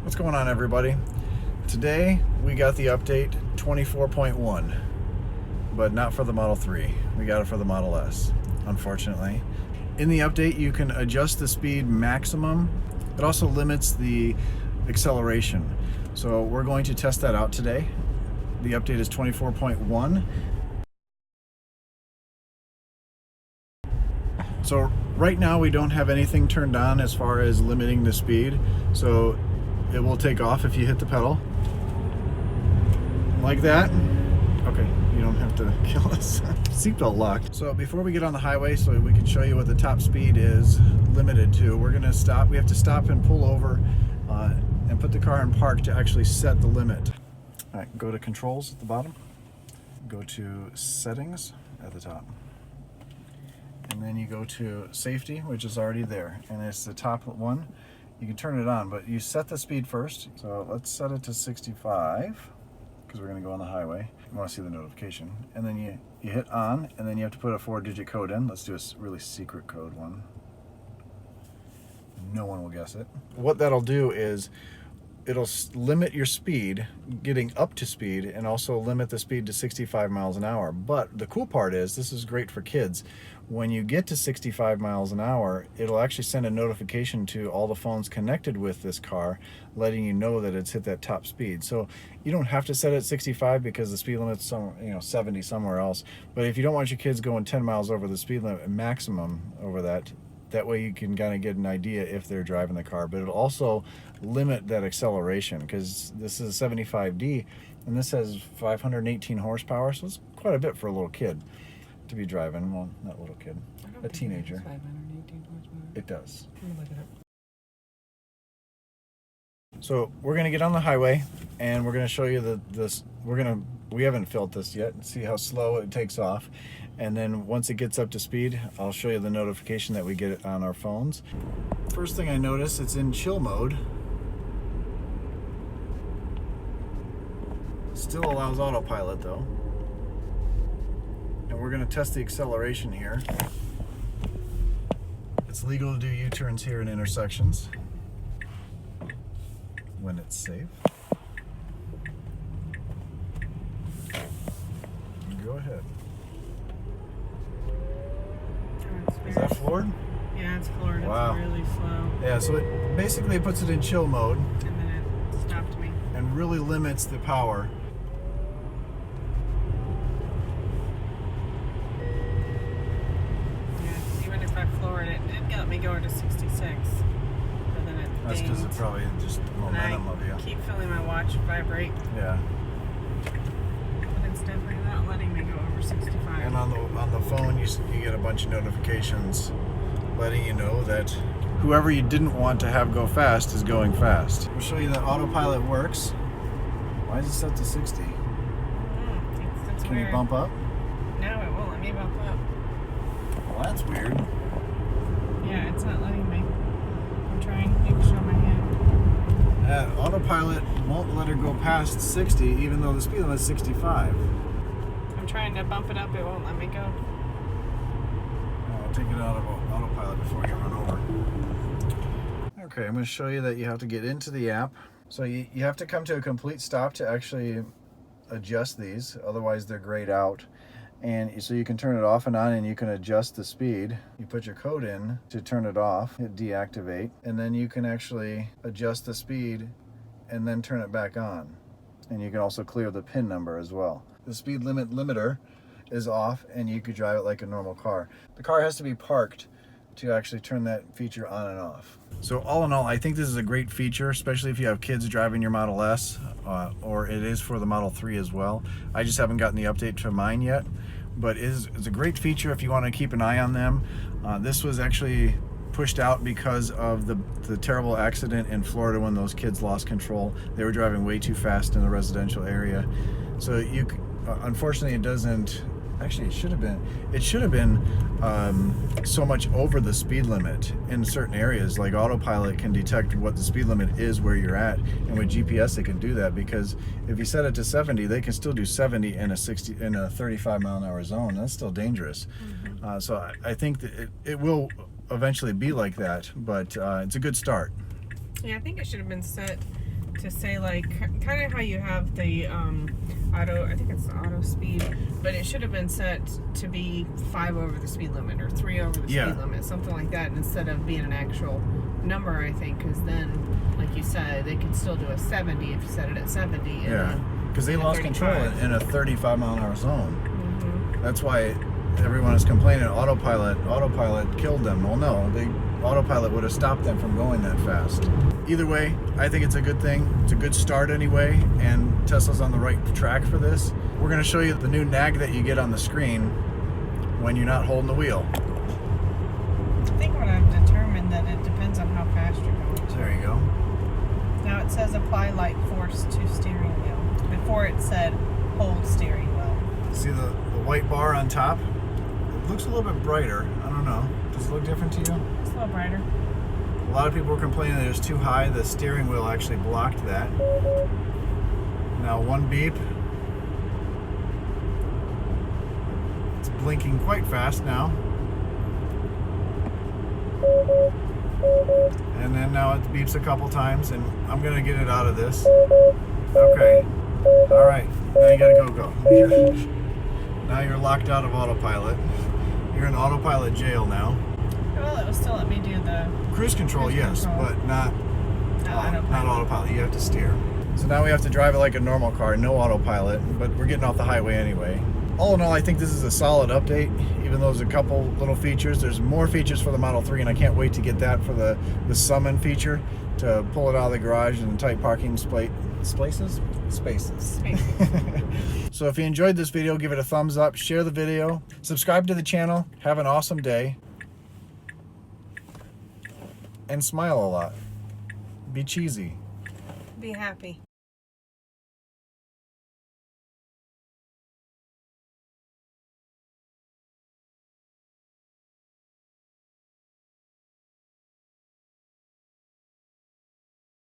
What's going on, everybody? Today we got the update 24.1, but not for the Model 3. We got it for the Model S, unfortunately. In the update you can adjust the speed maximum. It also limits the acceleration. So we're going to test that out today. The update is 24.1. So right now we don't have anything turned on as far as limiting the speed. So it will take off if you hit the pedal. Like that. Okay, you don't have to kill us. Seatbelt locked. So before we get on the highway, so we can show you what the top speed is limited to, we're gonna stop. We have to stop and pull over and put the car in park to actually set the limit. All right, go to controls at the bottom. Go to settings at the top. And then you go to safety, which is already there. And it's the top one. You can turn it on, but you set the speed first. So let's set it to 65, because we're gonna go on the highway. You wanna see the notification. And then you hit on, and then you have to put a 4-digit code in. Let's do a really secret code one. No one will guess it. What that'll do is, it'll limit your speed, getting up to speed, and also limit the speed to 65 miles an hour. But the cool part is, this is great for kids. When you get to 65 miles an hour, it'll actually send a notification to all the phones connected with this car, letting you know that it's hit that top speed. So you don't have to set it at 65 because the speed limit's 70 somewhere else. But if you don't want your kids going 10 miles over the speed limit maximum over that way you can kind of get an idea if they're driving the car. But it'll also limit that acceleration, because this is a 75D and this has 518 horsepower, so it's quite a bit for a little kid to be driving. Well, not a little kid, a teenager. 518 horsepower. It does. Let me look it up. So we're gonna get on the highway and we're gonna show you we haven't felt this yet, and see how slow it takes off. And then once it gets up to speed, I'll show you the notification that we get on our phones. First thing I notice, it's in chill mode. Still allows autopilot though. And we're gonna test the acceleration here. It's legal to do U-turns here in intersections when it's safe. Go ahead. Is that floored? Yeah, it's floored. Wow. It's really slow. Yeah, so it basically puts it in chill mode. And then it stopped me. And really limits the power. Yeah, even if I floored it, it got me going to 66. But then it That's because dinged. it's probably just the momentum of you. Keep feeling my watch vibrate. Yeah. But it's definitely not letting me go over 65. And on the phone, you get a bunch of notifications letting you know that whoever you didn't want to have go fast is going fast. We'll show you that autopilot works. Why is it set to 60? It's Can weird. you bump up? No, it won't let me bump up. Well, that's weird. Yeah, it's not letting me. I'm trying to show my hand. Autopilot won't let her go past 60, even though the speed limit is 65. I'm trying to bump it up, it won't let me go. I'll take it out of autopilot before you run over. Okay, I'm going to show you that you have to get into the app. So you have to come to a complete stop to actually adjust these, otherwise they're grayed out. And so you can turn it off and on, and you can adjust the speed. You put your code in to turn it off, hit deactivate, and then you can actually adjust the speed and then turn it back on. And you can also clear the PIN number as well. The speed limiter is off, and you could drive it like a normal car. The car has to be parked to actually turn that feature on and off. So all in all, I think this is a great feature, especially if you have kids driving your Model S, or it is for the Model 3 as well. I just haven't gotten the update to mine yet, but it's a great feature if you want to keep an eye on them. This was actually pushed out because of the terrible accident in Florida when those kids lost control. They were driving way too fast in a residential area. So unfortunately it doesn't. Actually, it should have been so much over the speed limit in certain areas. Like autopilot can detect what the speed limit is where you're at, and with GPS they can do that, because if you set it to 70, they can still do 70 in a 35 mile an hour zone. That's still dangerous. So I think that it will eventually be like that, but it's a good start. Yeah, I think it should have been set to say like kind of how you have the auto, I think it's the auto speed, but it should have been set to be 5 over the speed limit or 3 over the speed limit, something like that, instead of being an actual number, I think, because then, like you said, they could still do a 70 if you set it at 70. Yeah, because they lost control in a 35-mile-an-hour zone. Mm-hmm. That's why everyone is complaining autopilot killed them. Well, no, autopilot would have stopped them from going that fast. Either way, I think it's a good thing. It's a good start anyway, and Tesla's on the right track for this. We're going to show you the new nag that you get on the screen when you're not holding the wheel. I think what I've determined that it depends on how fast you're going. There you go. Now it says apply light force to steering wheel. Before it said hold steering wheel. See the white bar on top? It looks a little bit brighter. I don't know. Does it look different to you? It's a little brighter. A lot of people were complaining that it was too high. The steering wheel actually blocked that. Now one beep. It's blinking quite fast now. And then now it beeps a couple times, and I'm gonna get it out of this. Okay. All right. Now you gotta go. Now you're locked out of autopilot. You're in autopilot jail now. Well, it will still let me do the Cruise control, yes, but not autopilot. You have to steer. So now we have to drive it like a normal car, no autopilot, but we're getting off the highway anyway. All in all, I think this is a solid update, even though there's a couple little features. There's more features for the Model 3, and I can't wait to get that for the summon feature, to pull it out of the garage in tight parking spaces. So if you enjoyed this video, give it a thumbs up, share the video, subscribe to the channel, have an awesome day, and smile a lot. Be cheesy. Be happy.